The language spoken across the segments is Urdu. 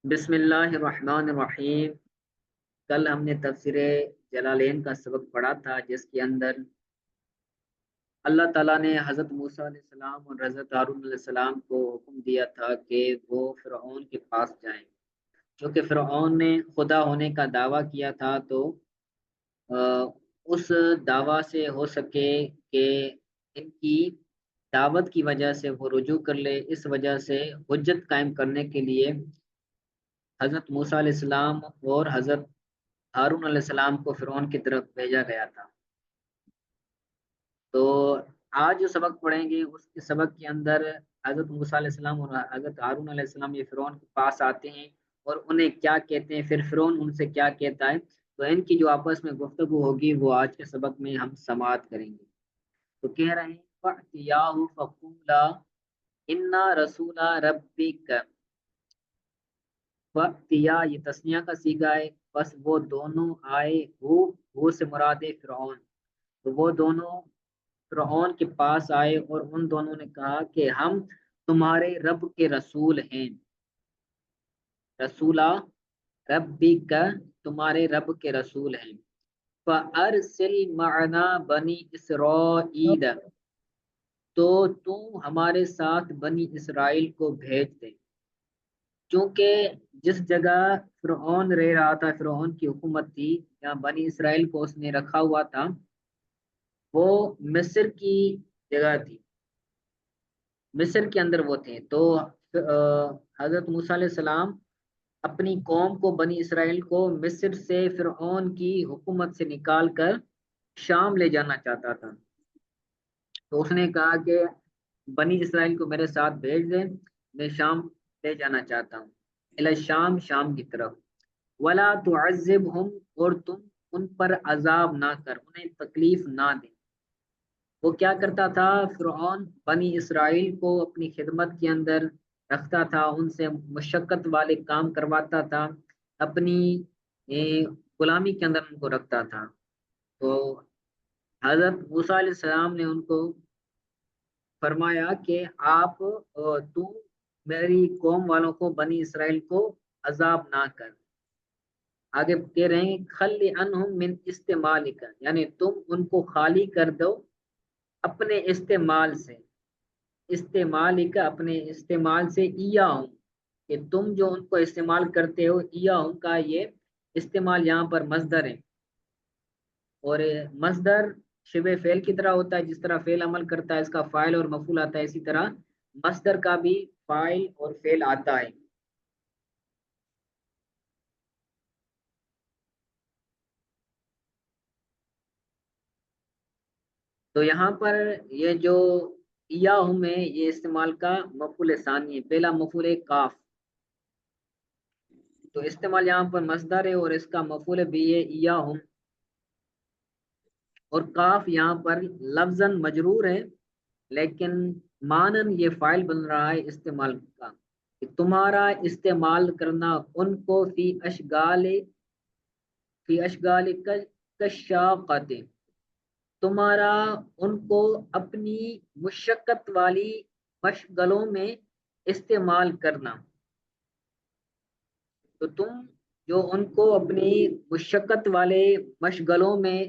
بسم اللہ الرحمن الرحیم۔ کل ہم نے تفسیر جلالین کا سبق پڑھا تھا، جس کے اندر اللہ تعالیٰ نے حضرت موسیٰ علیہ السلام اور حضرت ہارون علیہ السلام کو حکم دیا تھا کہ وہ فرعون کے پاس جائیں۔ چونکہ فرعون نے خدا ہونے کا دعویٰ کیا تھا، تو اس دعویٰ سے ہو سکے کہ ان کی دعوت کی وجہ سے وہ رجوع کر لے، اس وجہ سے حجت قائم کرنے کے لیے حضرت موسیٰ علیہ السلام اور حضرت ہارون علیہ السلام کو فرعون کی طرف بھیجا گیا تھا۔ تو آج جو سبق پڑھیں گے، اس کے سبق کے اندر حضرت موسیٰ علیہ السلام اور حضرت ہارون علیہ السلام یہ فرعون کے پاس آتے ہیں اور انہیں کیا کہتے ہیں، پھر فرعون ان سے کیا کہتا ہے۔ تو ان کی جو آپس میں گفتگو ہوگی وہ آج کے سبق میں ہم سماعت کریں گے۔ تو کہہ رہے ہیں فَأْتِيَاهُ فَقُولَا إِنَّا رَسُولَ رَبِّكَ۔ فَأْتِيَا یہ تثنیہ کا صیغہ ہے، بس وہ دونوں آئے، وہ سے مراد ہے فرعون۔ تو وہ دونوں فرعون کے پاس آئے اور ان دونوں نے کہا کہ ہم تمہارے رب کے رسول ہیں۔ رسولہ ربک، تمہارے رب کے رسول ہیں۔ فَأَرْسِلْ مَعَنَا بَنِي إِسْرَائِیلَ، تو تم ہمارے ساتھ بنی اسرائیل کو بھیج دے۔ چونکہ جس جگہ فرعون رہ رہا تھا، فرعون کی حکومت تھی، جہاں بنی اسرائیل کو اس نے رکھا ہوا تھا، وہ مصر کی جگہ تھی، مصر کے اندر وہ تھے۔ تو حضرت موسیٰ علیہ السلام اپنی قوم کو، بنی اسرائیل کو، مصر سے، فرعون کی حکومت سے نکال کر شام لے جانا چاہتا تھا۔ تو اس نے کہا کہ بنی اسرائیل کو میرے ساتھ بھیج دیں، میں شام لے جانا چاہتا ہوں، الی شام، شام کی طرف۔ ولا تعذبہم، اور تم ان پر عذاب نہ کر، انہیں تکلیف نہ دے۔ وہ کیا کرتا تھا، فرعون بنی اسرائیل کو اپنی خدمت کے اندر رکھتا تھا، ان سے مشقت والے کام کرواتا تھا، اپنی غلامی کے اندر ان کو رکھتا تھا۔ تو حضرت موسیٰ علیہ السلام نے ان کو فرمایا کہ آپ تو میری قوم والوں کو، بنی اسرائیل کو عذاب نہ کر۔ آگے کہہ رہے ہیں خلی عنہم من استعمالک، یعنی تم ان کو خالی کر دو اپنے استعمال سے، استعمالک اپنے استعمال سے، ایاہم کہ تم جو ان کو استعمال کرتے ہو، ایاہم کا یہ استعمال یہاں پر مصدر ہے، اور مصدر شبہ فعل کی طرح ہوتا ہے، جس طرح فعل عمل کرتا ہے اس کا فاعل اور مفعول آتا ہے، اسی طرح مصدر کا بھی فاعل اور فعل آتا ہے۔ تو یہاں پر یہ جو ایاہم ہے، یہ استعمال کا مفعول ثانی ہے، پہلا مفعول ہے کاف، تو استعمال یہاں پر مصدر ہے اور اس کا مفعول بھی ہے ایاہم، اور کاف یہاں پر لفظاً مجرور ہے، لیکن مانن یہ فاعل بن رہا ہے استعمال کا، کہ تمہارا استعمال کرنا ان کو فی اشغال کشاقت، تمہارا ان کو اپنی مشقت والی مشغلوں میں استعمال کرنا۔ تو تم جو ان کو اپنی مشقت والے مشغلوں میں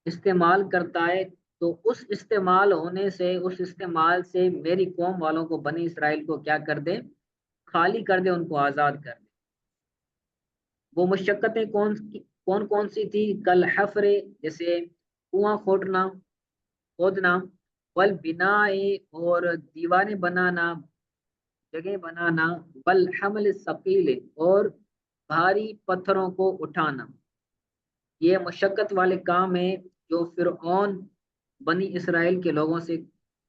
استعمال کرتا ہے، تو اس استعمال ہونے سے، اس استعمال سے میری قوم والوں کو، بنی اسرائیل کو کیا کر دے، خالی کر دے، ان کو آزاد کر دے۔ وہ مشقتیں کون کون سی تھی، کل حفر، جیسے کنواں کھودنا، والبناء اور دیواریں بنانا، جگہ بنانا، والحمل الثقیل اور بھاری پتھروں کو اٹھانا۔ یہ مشقت والے کام ہیں جو فرعون بنی اسرائیل کے لوگوں سے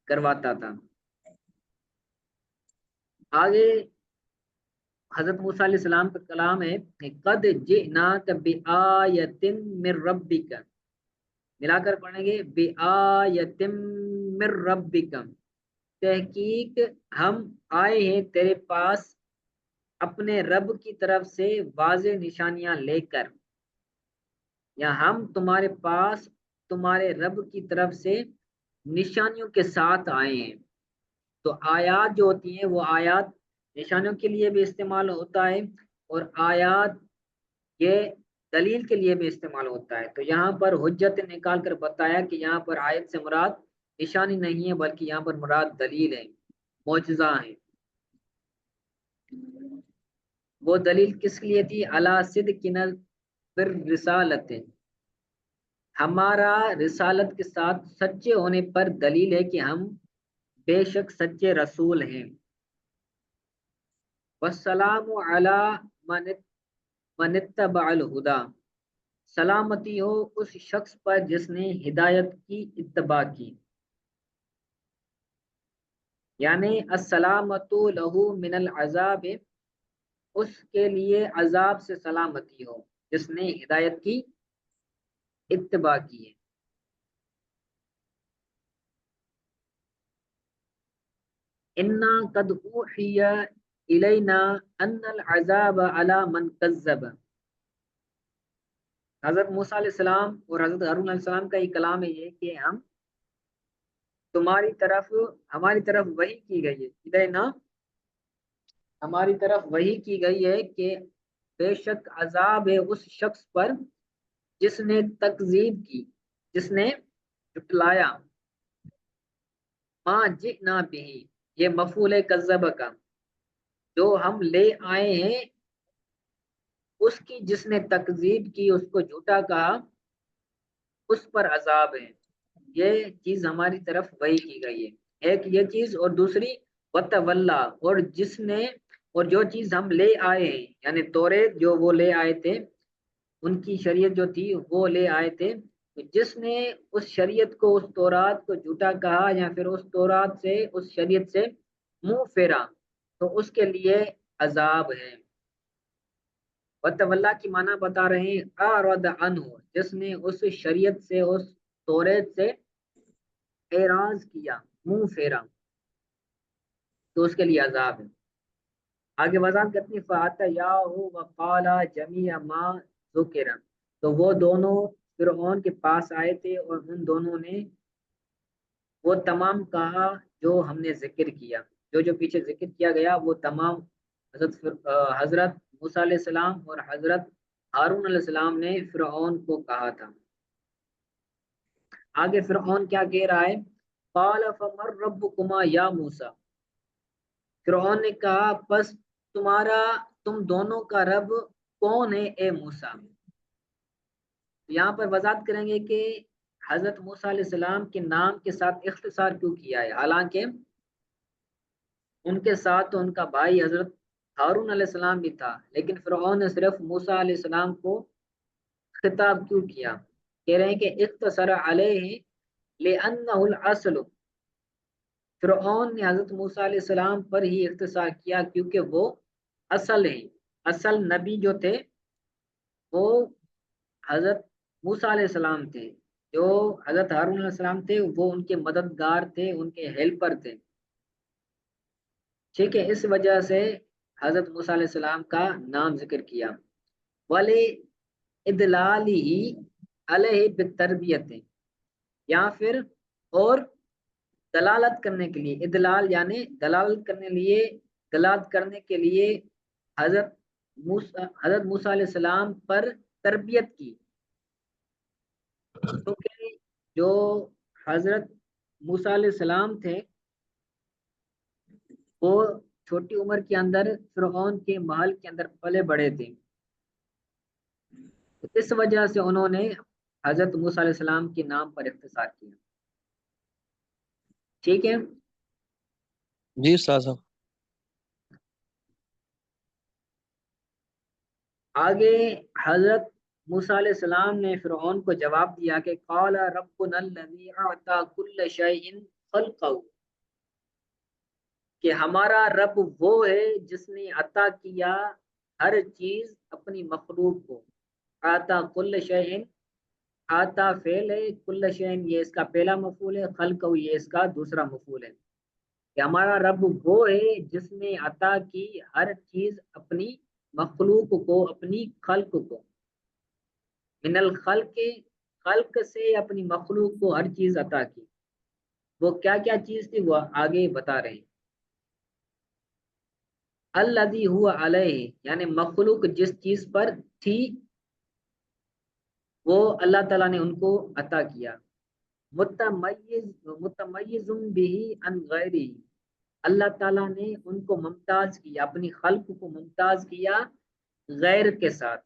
کرواتا تھا۔ آگے حضرت موسیٰ علیہ السلام کا کلام ہے کہ قد جئناک بآیۃ من ربک، ملا کر پڑھیں گے بآیۃ من ربک، تحقیق ہم آئے ہیں تیرے پاس اپنے رب کی طرف سے واضح نشانیاں لے کر، یا ہم تمہارے پاس تمہارے رب کی طرف سے نشانیوں کے ساتھ آئے ہیں۔ تو آیات جو ہوتی ہیں وہ آیات نشانیوں کے لیے بھی استعمال ہوتا ہے، اور آیات یہ دلیل کے لیے بھی استعمال ہوتا ہے۔ تو یہاں پر حجت نکال کر بتایا کہ یہاں پر آیت سے مراد نشانی نہیں ہے، بلکہ یہاں پر مراد دلیل ہے، معجزہ ہے۔ وہ دلیل کس لیے تھی؟ علی صدق پر رسالت، ہمارا رسالت کے ساتھ سچے ہونے پر دلیل ہے کہ ہم بے شک سچے رسول ہیں۔ والسلام علی من اتبع الہدا، سلامتی ہو اس شخص پر جس نے ہدایت کی اتباع کی، یعنی السلامت لہو من العذاب، اس کے لیے عذاب سے سلامتی ہو جس نے ہدایت کی اتباع کی ہے۔ انا قد اوحی الینا ان العذاب علی من کذب، حضرت موسیٰ علیہ السلام اور حضرت ہارون علیہ السلام کا یہ کلام ہے یہ کہ ہم ہماری طرف وحی کی گئی ہے، الینا ہماری طرف وحی کی گئی ہے کہ بے شک عذاب ہے اس شخص پر جس نے تکذیب کی، جس نے جھٹلایا، ما جئنا بھی، یہ مفعول کذب کا، جو ہم لے آئے ہیں اس کی جس نے تکذیب کی، اس کو جھوٹا کہا، اس پر عذاب ہے۔ یہ چیز ہماری طرف وحی کی گئی ہے، ایک یہ چیز، اور دوسری وتولا، اور جو چیز ہم لے آئے ہیں یعنی توریت جو وہ لے آئے تھے، ان کی شریعت جو تھی وہ لے آئے تھے، جس نے اس شریعت کو، اس تورات کو جھوٹا کہا یا پھر اس تورات سے، اس شریعت سے منہ پھیرا، تو اس کے لیے عذاب ہے۔ وتولا کی معنی بتا رہے ہیں اعرض عنہ، جس نے اس شریعت سے، اس توریت سے اعراض کیا، منہ پھیرا، تو اس کے لیے عذاب ہے۔ آگے وضاحت کرتی فَأَتَيَاهُ وَقَالَ جَمِيعَ مَا ذُكِرَ، تو وہ دونوں فرعون کے پاس آئے تھے اور ان دونوں نے وہ تمام کہا جو ہم نے ذکر کیا، جو پیچھے ذکر کیا گیا وہ تمام حضرت موسیٰ علیہ السلام اور حضرت ہارون علیہ السلام نے فرعون کو کہا تھا۔ آگے فرعون کیا کہہ رہا ہے؟ قال فمن ربکما یا موسیٰ، فرعون نے کہا پس تم دونوں کا رب کون ہے اے موسیٰ؟ یہاں پر وضاحت کریں گے کہ حضرت موسیٰ علیہ السلام کے نام کے ساتھ اختصار کیوں کیا ہے، حالانکہ ان کے ساتھ تو ان کا بھائی حضرت ہارون علیہ السلام بھی تھا، لیکن فرعون نے صرف موسیٰ علیہ السلام کو خطاب کیوں کیا؟ کہہ رہے ہیں کہ اختصر علیہ لأنہ الاصل، فرعون نے حضرت موسیٰ علیہ السلام پر ہی اختصار کیا کیونکہ وہ اصل ہیں، اصل نبی جو تھے وہ حضرت موسیٰ علیہ السلام تھے، جو حضرت ہارون علیہ السلام تھے وہ ان کے مددگار تھے، ان کے ہیلپر تھے، ٹھیک ہے، اس وجہ سے حضرت موسیٰ علیہ السلام کا نام ذکر کیا۔ ولی ادلالی علیہ بالتربیت، یا پھر اور دلالت کرنے کے لیے، ادلال یعنی دلالت کرنے کے لیے حضرت موسیٰ علیہ السلام پر تربیت کی، کیونکہ جو حضرت موسیٰ علیہ السلام تھے وہ چھوٹی عمر کے اندر فرعون کے محل کے اندر پلے بڑے تھے، اس وجہ سے انہوں نے حضرت موسیٰ علیہ السلام کے نام پر اختصار کیا، ٹھیک ہے۔ جی استاد صاحب۔ آگے حضرت موسیٰ علیہ السلام نے فرعون کو جواب دیا کہ قال ربنا الذی اعطى كل شیء خلقہ، کہ ہمارا رب وہ ہے جس نے عطا کیا ہر چیز اپنی مخلوق کو، عطا کل شیء، عطا فعل ہے، کل شیء یہ اس کا پہلا مفعول ہے، خلقہ یہ اس کا دوسرا مفعول ہے، کہ ہمارا رب وہ ہے جس نے عطا کی ہر چیز اپنی مخلوق کو، اپنی خلق کو، من الخلق، خلق سے اپنی مخلوق کو ہر چیز عطا کی، وہ کیا کیا چیز تھی وہ آگے بتا رہے ہیں۔ الذی ہوا علیہ یعنی مخلوق جس چیز پر تھی وہ اللہ تعالیٰ نے ان کو عطا کیا. متمیز بھی عن غیری اللہ تعالیٰ نے ان کو ممتاز کیا اپنی خلق کو ممتاز کیا غیر کے ساتھ.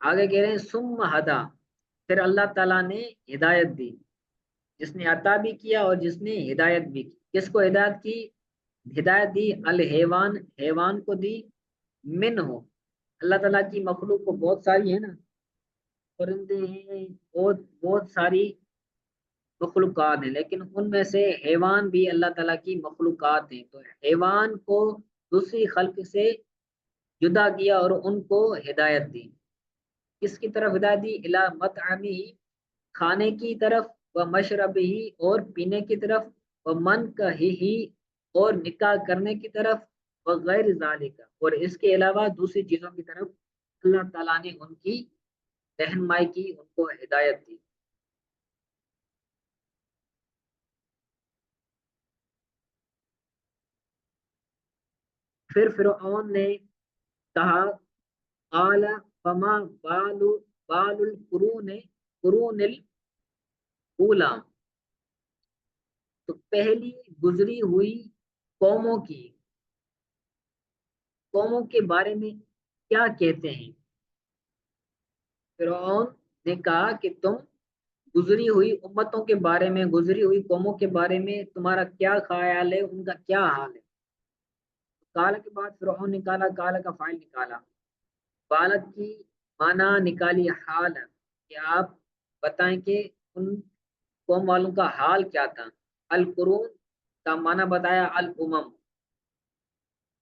آگے کہہ رہے ہیں ثم ہدا پھر اللہ تعالیٰ نے ہدایت دی جس نے عطا بھی کیا اور جس نے ہدایت بھی کی. کس کو ہدایت کی؟ ہدایت دی الحیوان حیوان کو دی. من ہو اللہ تعالیٰ کی مخلوق کو بہت ساری ہے نا پرندے ہیں بہت بہت ساری مخلوقات ہیں لیکن ان میں سے حیوان بھی اللہ تعالیٰ کی مخلوقات ہیں. تو حیوان کو دوسری خلق سے جدا کیا اور ان کو ہدایت دی. کس کی طرف ہدایت دی؟ الی مطعمی کھانے کی طرف و مشرب ہی اور پینے کی طرف و من کا ہی اور نکاح کرنے کی طرف و غیر ذالک اور اس کے علاوہ دوسری چیزوں کی طرف اللہ تعالیٰ نے ان کی رہنمائی کی ان کو ہدایت دی. پھر فرعون نے کہا قال فما بال القرون الاولی تو پہلی گزری ہوئی قوموں کے بارے میں کیا کہتے ہیں. فرعون نے کہا کہ تم گزری ہوئی امتوں کے بارے میں گزری ہوئی قوموں کے بارے میں تمہارا کیا خیال ہے ان کا کیا حال ہے. کالا کے بعد فرعون نکالا کالا کا فائل نکالا بالت کی معنی نکالی حال کہ آپ بتائیں کہ ان قوم والوں کا حال کیا تھا. القرون کا معنی بتایا الامم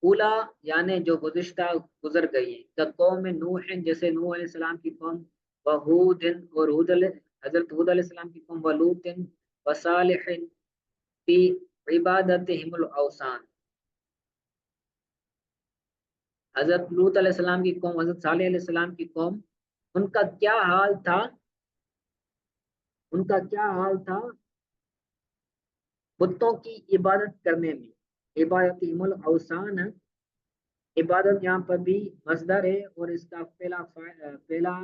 اولا یعنی جو گزر گئی ہے. کا قوم نوح جیسے نوح علیہ السلام کی قوم و ہود اور حضرت ہود علیہ السلام کی قوم و لوط و صالح فی عبادتہم الاوثان حضرت لوط علیہ السلام کی قوم حضرت صالح علیہ السلام کی قوم ان کا کیا حال تھا بتوں کی عبادت کرنے میں. عبادت الاوثان عبادت یہاں پر بھی مصدر ہے اور اس کا پہلا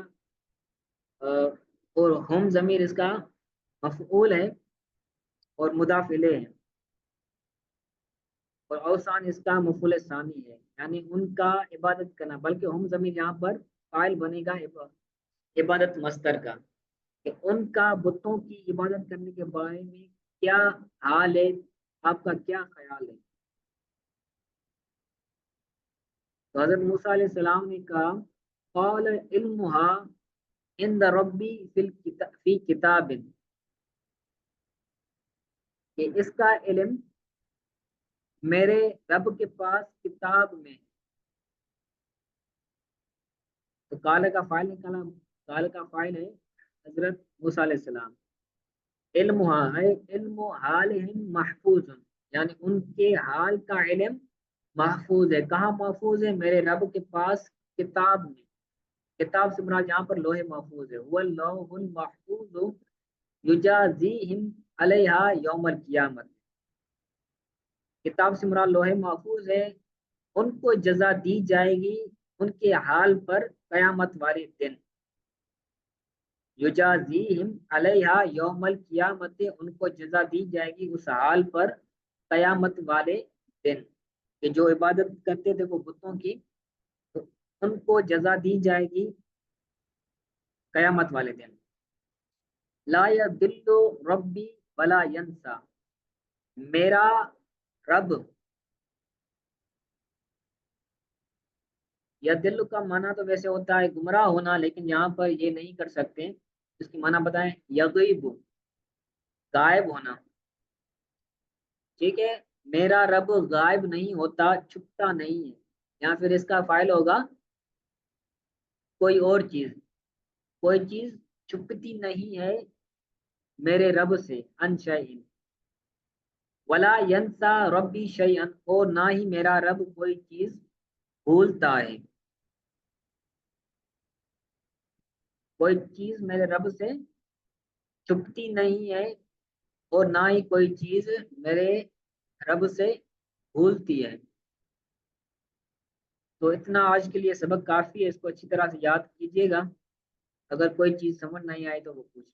اور ہم ضمیر اس کا مفعول ہے اور مضاف الیہ ہے اور اوثان اس کا مفعول ثانی ہے یعنی ان کا عبادت کرنا بلکہ ہم ضمیر یہاں پر فاعل بنے گا عبادت مصدر کا کہ ان کا بتوں کی عبادت کرنے کے بارے میں کیا حال ہے آپ کا کیا خیال ہے. تو حضرت موسیٰ علیہ السلام نے کہا قال علمها عند ربی فی کتاب کہ اس کا علم میرے رب کے پاس کتاب میں. تو قال کا فاعل نکالا قال کا فاعل ہے حضرت موسیٰ علیہ السلام. علم حالہم محفوظ یعنی ان کے حال کا علم محفوظ ہے. کہاں محفوظ ہے؟ میرے رب کے پاس کتاب میں. کتاب سے مراد یہاں پر لوح محفوظ ہے. واللوح المحفوظ یجازیہم علیہا یوم القیامت کتاب سے مراد لوح محفوظ ہے ان کو جزا دی جائے گی ان کے حال پر قیامت والے دن. یجازیہم علیہا یوم القیامت ان کو جزا دی جائے گی اس حال پر قیامت والے دن کہ جو عبادت کرتے تھے وہ بتوں کی تو ان کو جزا دی جائے گی قیامت والے دن. لا یضل ربی ولا ینسا میرا رب یا دل کا معنی تو ویسے ہوتا ہے گمراہ ہونا لیکن یہاں پر یہ نہیں کر سکتے. اس کی معنی بتائیں یغیب غائب ہونا. ٹھیک ہے میرا رب غائب نہیں ہوتا چھپتا نہیں ہے یا پھر اس کا فاعل ہوگا کوئی اور چیز چھپتی نہیں ہے میرے رب سے ان شیء ولا ینسا ربی شیئا اور نہ ہی میرا رب کوئی چیز بھولتا ہے. کوئی چیز میرے رب سے چھپتی نہیں ہے اور نہ ہی کوئی چیز میرے رب سے بھولتی ہے۔ تو اتنا آج کے لیے سبق کافی ہے، اس کو اچھی طرح سے یاد کیجیے گا، اگر کوئی چیز سمجھ نہیں آئے تو وہ پوچھ